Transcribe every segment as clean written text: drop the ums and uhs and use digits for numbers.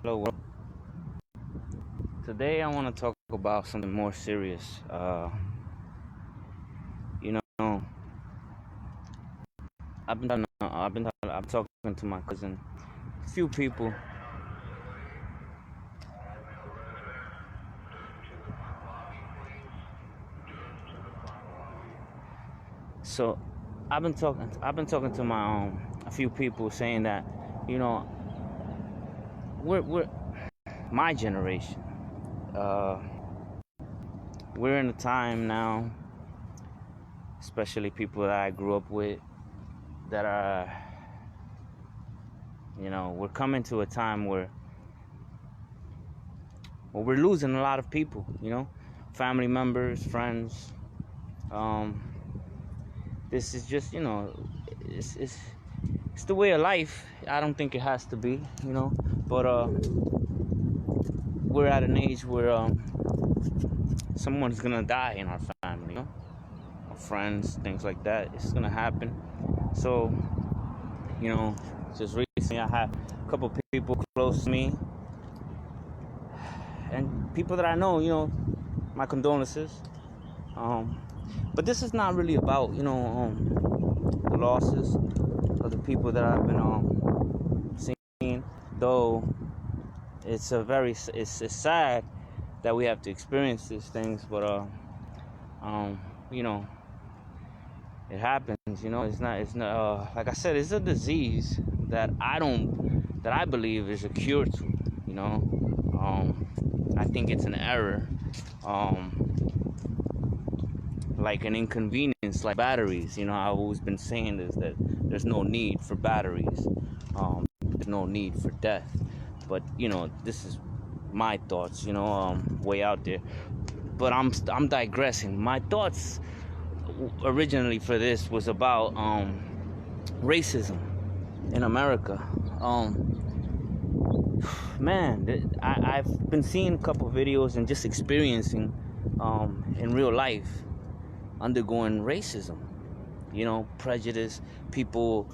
Hello. Today I want to talk about something more serious. You know, I've been talking to my cousin, a few people. So I've been talking to a few people saying that, you know, we're my generation. Uh, we're in a time now, especially people that I grew up with, that are, we're coming to a time where we're losing a lot of people, family members, friends. Um, this is just, it's the way of life. I don't think it has to be, but we're at an age where someone's gonna die in our family, our friends, things like that. It's gonna happen. So, you know, just recently I had a couple people close to me and people that I know, my condolences. Um, but this is not really about, the losses of the people that I've been seeing. Though it's sad that we have to experience these things, but um, you know, it happens. It's not like I said, it's a disease that I believe is a cure to. I think it's an error. Like an inconvenience, like batteries. I've always been saying this, that there's no need for batteries. There's no need for death. But this is my thoughts. Way out there. But I'm digressing. My thoughts originally for this was about racism in America. I've been seeing a couple videos and just experiencing in real life undergoing racism, prejudice, people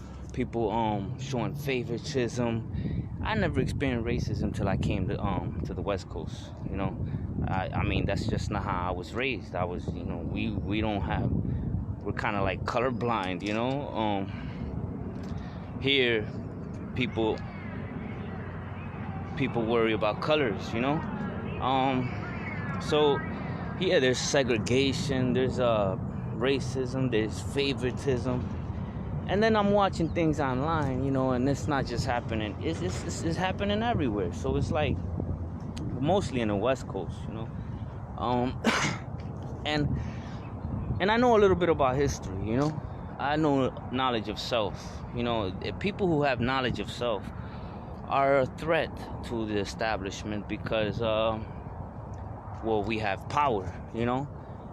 showing favoritism. I never experienced racism till I came to the West Coast. I mean, that's just not how I was raised. I was, we don't have, we're kind of like colorblind. Here people worry about colors. So yeah, there's segregation, there's racism, there's favoritism, and then I'm watching things online, and it's not just happening. It's happening everywhere. So it's like mostly in the West Coast, um, and I know a little bit about history. I know knowledge of self. People who have knowledge of self are a threat to the establishment because we have power.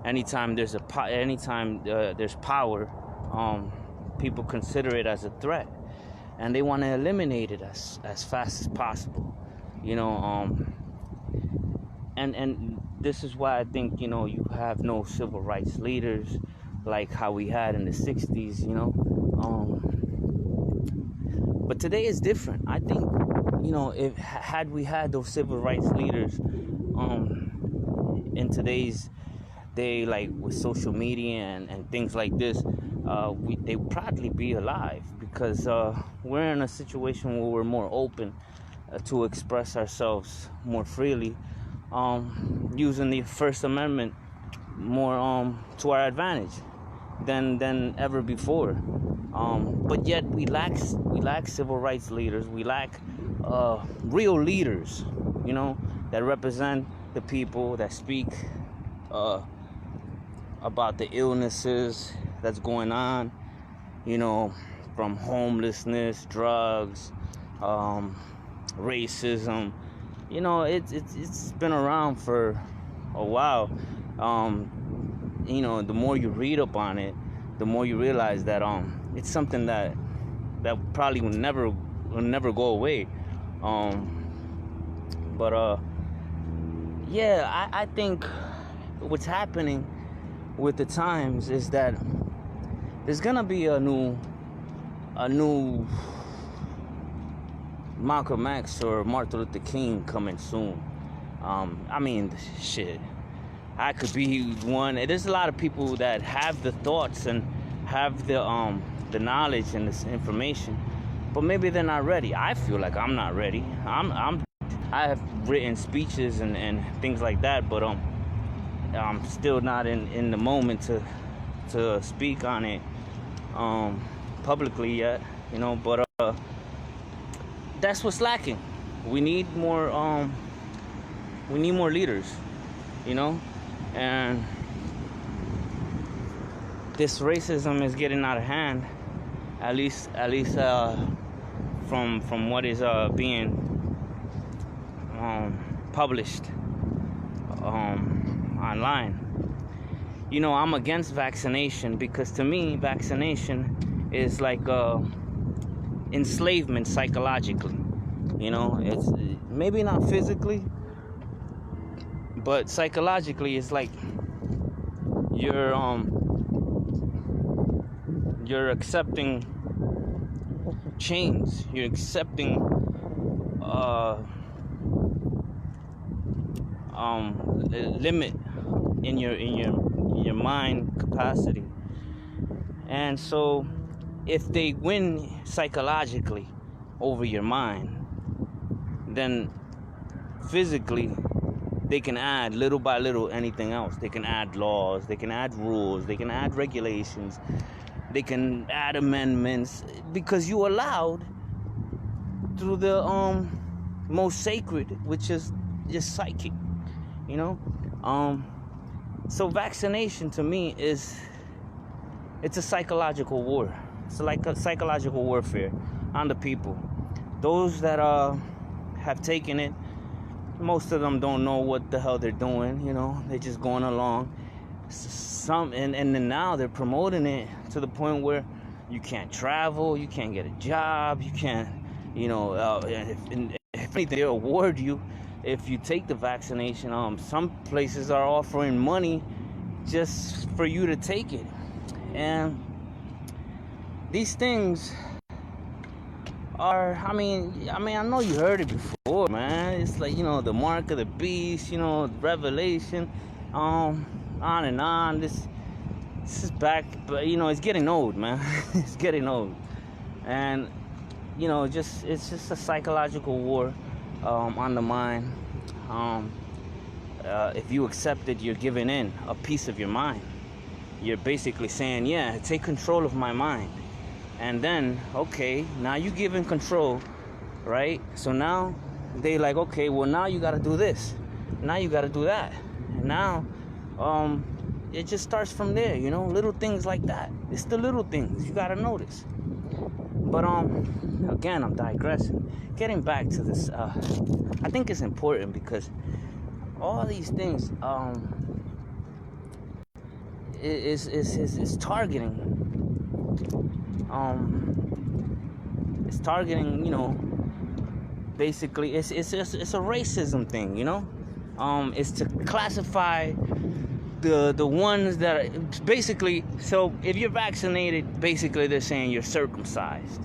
Anytime there's there's power, people consider it as a threat, and they want to eliminate it as fast as possible. And this is why I think you have no civil rights leaders like how we had in the 60s. But today is different. I think if had we had those civil rights leaders in today's day, like with social media and things like this, they would probably be alive, because we're in a situation where we're more open to express ourselves more freely, using the First Amendment more to our advantage than ever before. But yet we lack civil rights leaders. We lack real leaders, that represent the people, that speak about the illnesses that's going on, from homelessness, drugs, racism. It's been around for a while. The more you read up on it, the more you realize that it's something that probably will never go away. But yeah, I think what's happening with the times is that there's gonna be a new Malcolm X or Martin Luther King coming soon. I mean, shit. I could be one. There's a lot of people that have the thoughts and have the knowledge and this information, but maybe they're not ready. I feel like I'm not ready. I have written speeches and things like that, but I'm still not in the moment to speak on it publicly yet, you know. But that's what's lacking. We need more leaders, you know. And this racism is getting out of hand, at least from what is being published online. You know, I'm against vaccination because to me vaccination is like enslavement psychologically. You know, it's maybe not physically, but psychologically it's like you're accepting change. You're accepting limit in your mind capacity. And so if they win psychologically over your mind, then physically they can add little by little anything else. They can add laws, they can add rules, they can add regulations, they can add amendments, because you allowed through the most sacred, which is your psychic, you know. So vaccination to me it's a psychological war. It's like a psychological warfare on the people. Those that have taken it, most of them don't know what the hell they're doing, you know. They're just going along. Some and then now they're promoting it to the point where you can't travel, you can't get a job, you can't, you know, if anything, they award you if you take the vaccination. Some places are offering money just for you to take it. And these things are, I mean, I know you heard it before, man. It's like, you know, the mark of the beast, you know, Revelation, on and on. This is back, but you know, it's getting old, man. It's getting old, and you know, it's just a psychological war on the mind. If you accept it, you're giving in a piece of your mind. You're basically saying, yeah, take control of my mind. And then, okay, now you giving control, right? So now they like, okay, well, now you got to do this. Now you got to do that. And now it just starts from there, you know, little things like that. It's the little things you got to notice. But again, I'm digressing. Getting back to this, I think it's important because all these things is targeting. It's targeting, you know, basically it's a racism thing, you know. It's to classify the ones that are basically, so if you're vaccinated, basically they're saying you're circumcised.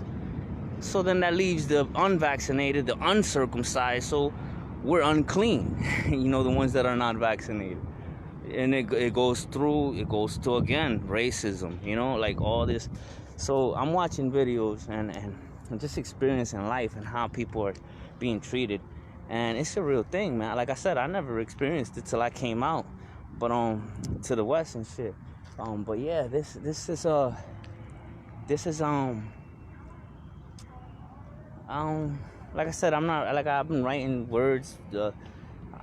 So then that leaves the unvaccinated, the uncircumcised, so we're unclean, you know, the ones that are not vaccinated. And it goes to again racism, you know, like all this. So I'm watching videos and just experiencing life and how people are being treated, and it's a real thing, man. Like I said, I never experienced it till I came out, but to the West and shit. But yeah, this is like I said, I'm not, like, I've been writing words,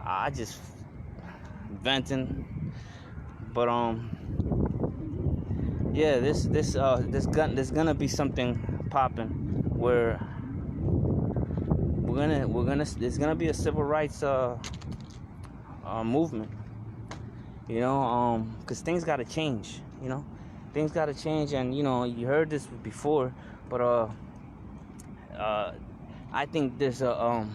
I just venting, but yeah, there's gonna be something popping where there's gonna be a civil rights movement, you know, because things gotta change, you know, and you know, you heard this before, but I think there's a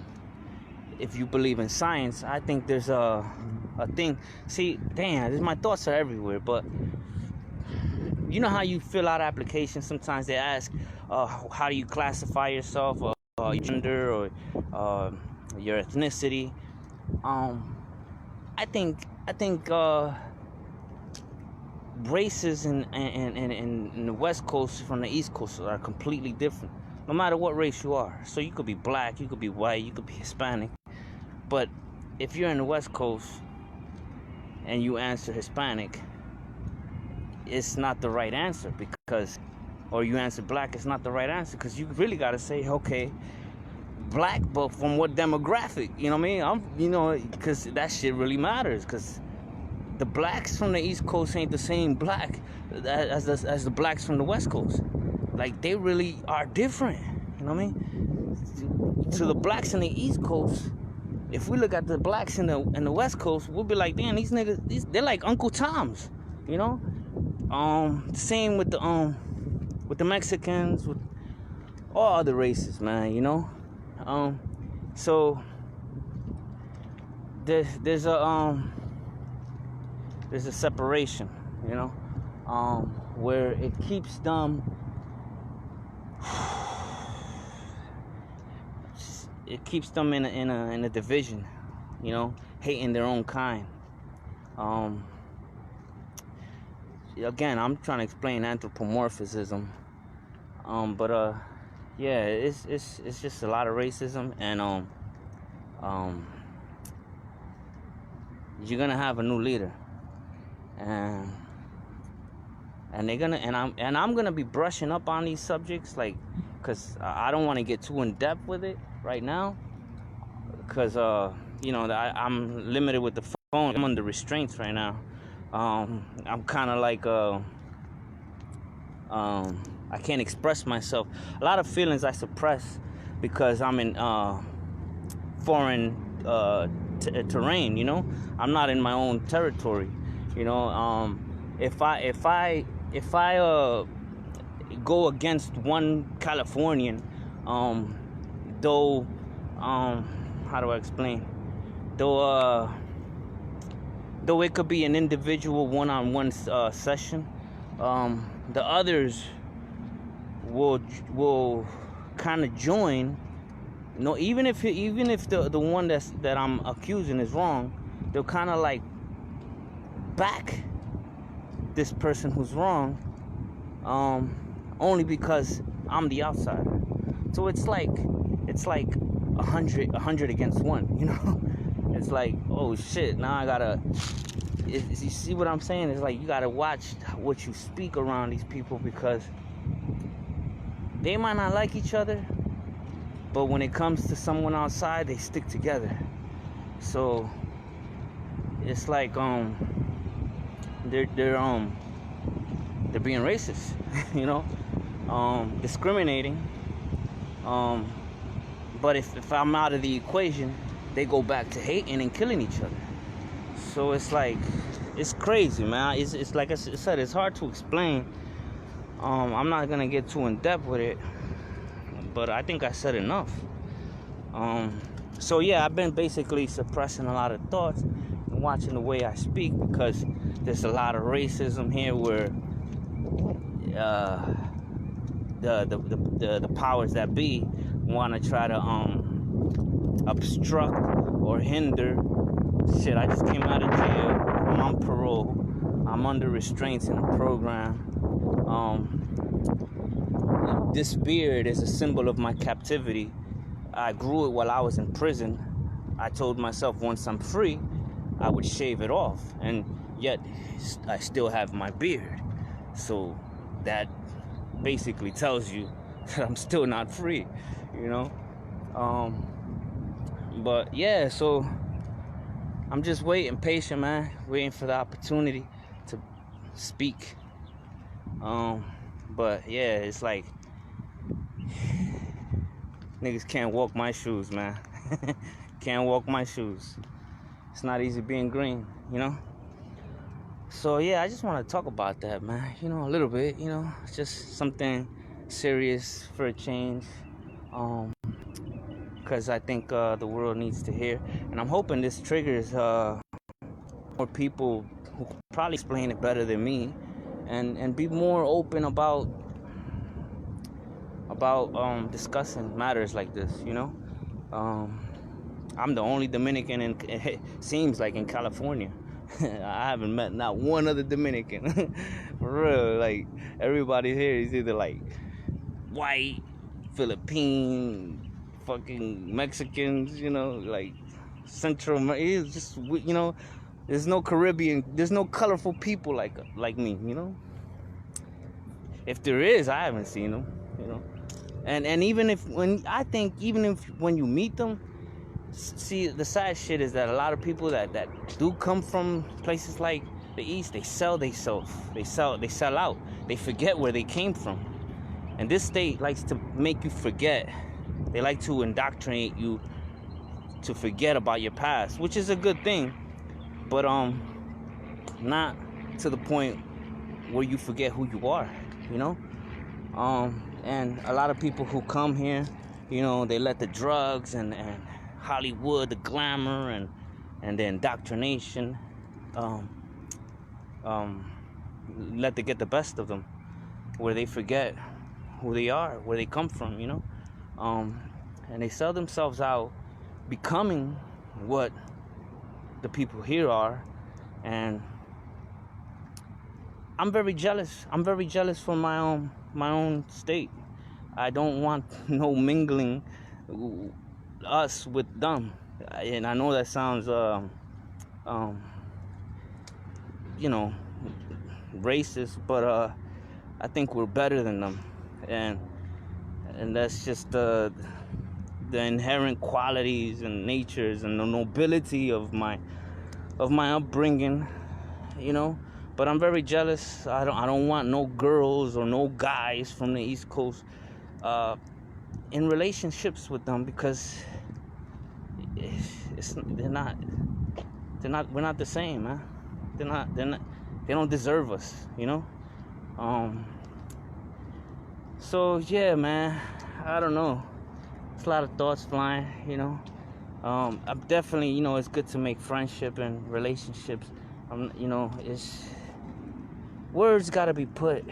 if you believe in science, I think there's a thing. See, damn, my thoughts are everywhere, but you know how you fill out applications, sometimes they ask how do you classify yourself, your gender or your ethnicity. Um, I think races in the West Coast from the East Coast are completely different. No matter what race you are, so you could be black, you could be white, you could be Hispanic, but if you're in the West Coast and you answer Hispanic, it's not the right answer because, or you answer black, it's not the right answer because you really got to say, okay, black, but from what demographic? You know what I mean? Because that shit really matters. Because the blacks from the East Coast ain't the same black as the blacks from the West Coast. Like, they really are different. You know what I mean? To the blacks in the East Coast, if we look at the blacks in the West Coast, we'll be like, damn, these niggas, they're like Uncle Toms. You know? Same with the Mexicans, with all other races, man. You know? So there's a separation, you know, where it keeps them in a division, you know, hating their own kind. Again, I'm trying to explain anthropomorphism, but yeah, it's just a lot of racism, and you're gonna have a new leader, and I'm gonna be brushing up on these subjects, like, cause I don't want to get too in depth with it right now, cause I'm limited with the phone. I'm under restraints right now. I'm kind of like I can't express myself. A lot of feelings I suppress because I'm in foreign terrain. You know, I'm not in my own territory. You know, if I go against one Californian, though, how do I explain? Though it could be an individual one-on-one session, the others will kind of join. You know, even if the one that I'm accusing is wrong, they'll kind of like back this person who's wrong, only because I'm the outsider. So it's like 100 against one, you know. It's like, oh shit, now I gotta. You see what I'm saying? It's like you gotta watch what you speak around these people, because they might not like each other, but when it comes to someone outside, they stick together. So it's like they're being racist, you know, discriminating. But if I'm out of the equation, they go back to hating and killing each other. So it's like, it's crazy, man. It's like I said, it's hard to explain. I'm not gonna get too in depth with it, but I think I said enough. So yeah, I've been basically suppressing a lot of thoughts and watching the way I speak, because there's a lot of racism here where the powers that be want to try to obstruct or hinder. Shit, I just came out of jail. I'm on parole. I'm under restraints in the program. This beard is a symbol of my captivity. I grew it while I was in prison. I told myself once I'm free, I would shave it off, and yet I still have my beard. So that basically tells you that I'm still not free, you know. But yeah, so I'm just waiting, patient, man, waiting for the opportunity to speak. But yeah, it's like niggas can't walk my shoes, man. Can't walk my shoes. It's not easy being green, you know. So yeah, I just want to talk about that, man. You know, a little bit. You know, it's just something serious for a change. Because I think the world needs to hear, and I'm hoping this triggers more people who can probably explain it better than me, and be more open about about discussing matters like this. I'm the only Dominican it seems like in California. I haven't met not one other Dominican. For real, like everybody here is either like white, Philippine, fucking Mexicans, like Central. It's just, there's no Caribbean, there's no colorful people like me. If there is, I haven't seen them. And even if when you meet them, see, the sad shit is that a lot of people that do come from places like the East, they sell out. They forget where they came from. And this state likes to make you forget. They like to indoctrinate you to forget about your past, which is a good thing, but not to the point where you forget who you are, and a lot of people who come here, they let the drugs and Hollywood, the glamour, and the indoctrination, let them get the best of them, where they forget who they are, where they come from, and they sell themselves out, becoming what the people here are. And I'm very jealous. I'm very jealous for my own state. I don't want no mingling us with them. And I know that sounds racist, but I think we're better than them. And that's just the inherent qualities and natures and the nobility of my upbringing, But I'm very jealous. I don't want no girls or no guys from the East Coast in relationships with them, because we're not the same, man. They don't deserve us, So yeah, man, I don't know. It's a lot of thoughts flying, I'm definitely, it's good to make friendship and relationships. It's words gotta be put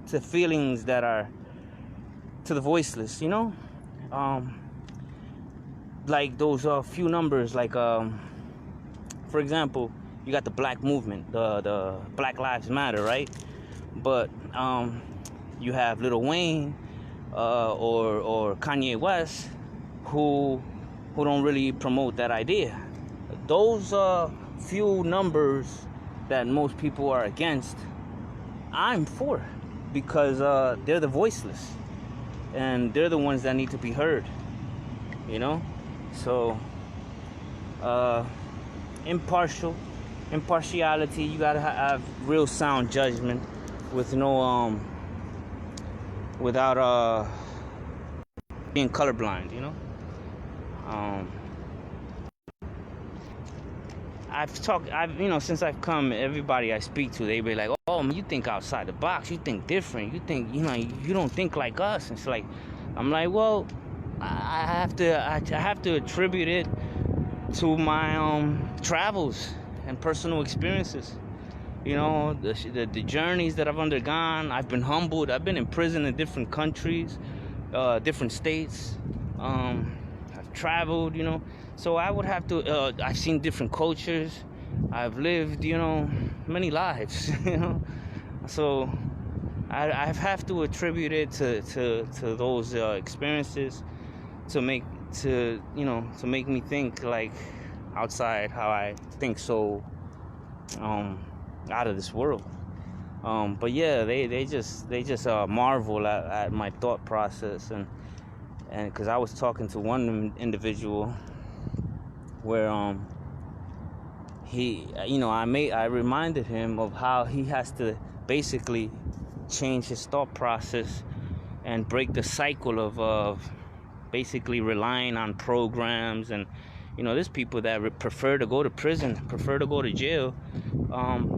to feelings that are to the voiceless, like those few numbers, like for example, you got the black movement, the Black Lives Matter, right? But you have Lil Wayne or Kanye West who don't really promote that idea. Those few numbers that most people are against, I'm for, because they're the voiceless, and they're the ones that need to be heard, So impartiality, you gotta have real sound judgment with no without being colorblind, since I've come, everybody I speak to, they be like, oh man, you think outside the box, you think different, you think, you don't think like us. And it's like, I'm like, well, I have to attribute it to my travels and personal experiences. The journeys that I've undergone. I've been humbled. I've been in prison in different countries, different states. I've traveled, So I would have to. I've seen different cultures. I've lived, many lives, So I have to attribute it to those experiences to make me think like outside how I think, so out of this world. But yeah, they just marvel at my thought process, and because I was talking to one individual where I reminded him of how he has to basically change his thought process and break the cycle of basically relying on programs. And there's people that prefer to go to prison, prefer to go to jail,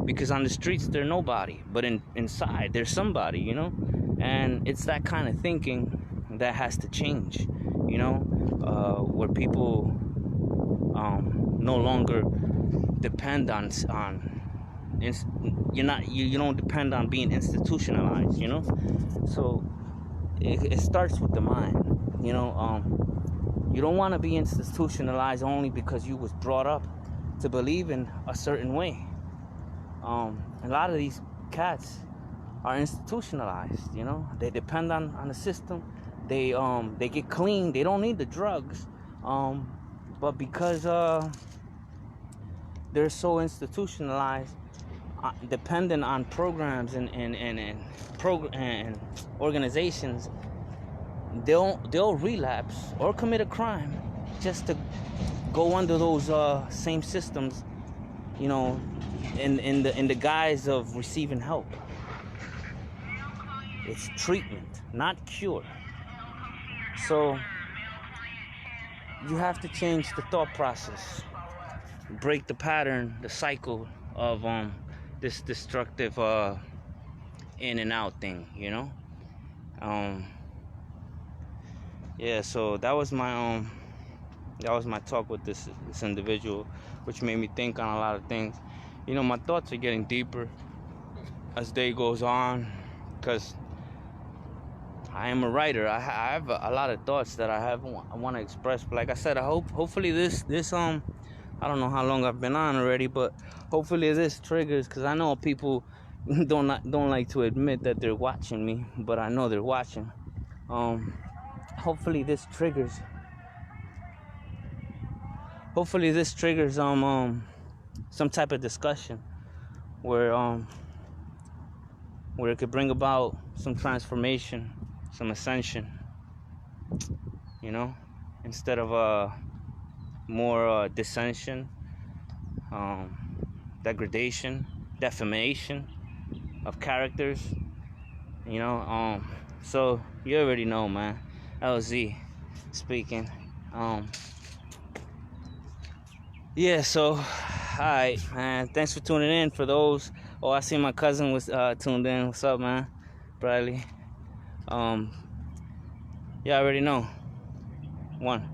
because on the streets they're nobody, but inside there's somebody, and it's that kind of thinking that has to change, where people no longer depend on you don't depend on being institutionalized, So it starts with the mind. You know, you don't want to be institutionalized only because you was brought up to believe in a certain way. A lot of these cats are institutionalized. You know, they depend on the system. They get clean. They don't need the drugs. But because they're so institutionalized, dependent on programs and organizations, they'll relapse or commit a crime just to go under those same systems, you know, in the guise of receiving help. It's treatment, not cure. So you have to change the thought process, break the pattern, the cycle of this destructive in and out thing, you know. Yeah, so that was my talk with this individual, which made me think on a lot of things. You know, my thoughts are getting deeper as day goes on, because I am a writer. I have a lot of thoughts that I want to express. But like I said, hopefully this I don't know how long I've been on already, but hopefully this triggers, because I know people don't like to admit that they're watching me, but I know they're watching. Hopefully this triggers some type of discussion where it could bring about some transformation, some ascension, you know, instead of more dissension, degradation, defamation of characters, you know. So you already know, man. LZ speaking. Yeah, so alright, man. Thanks for tuning in. For those, I see my cousin was tuned in. What's up, man? Bradley. Yeah, I already know. One.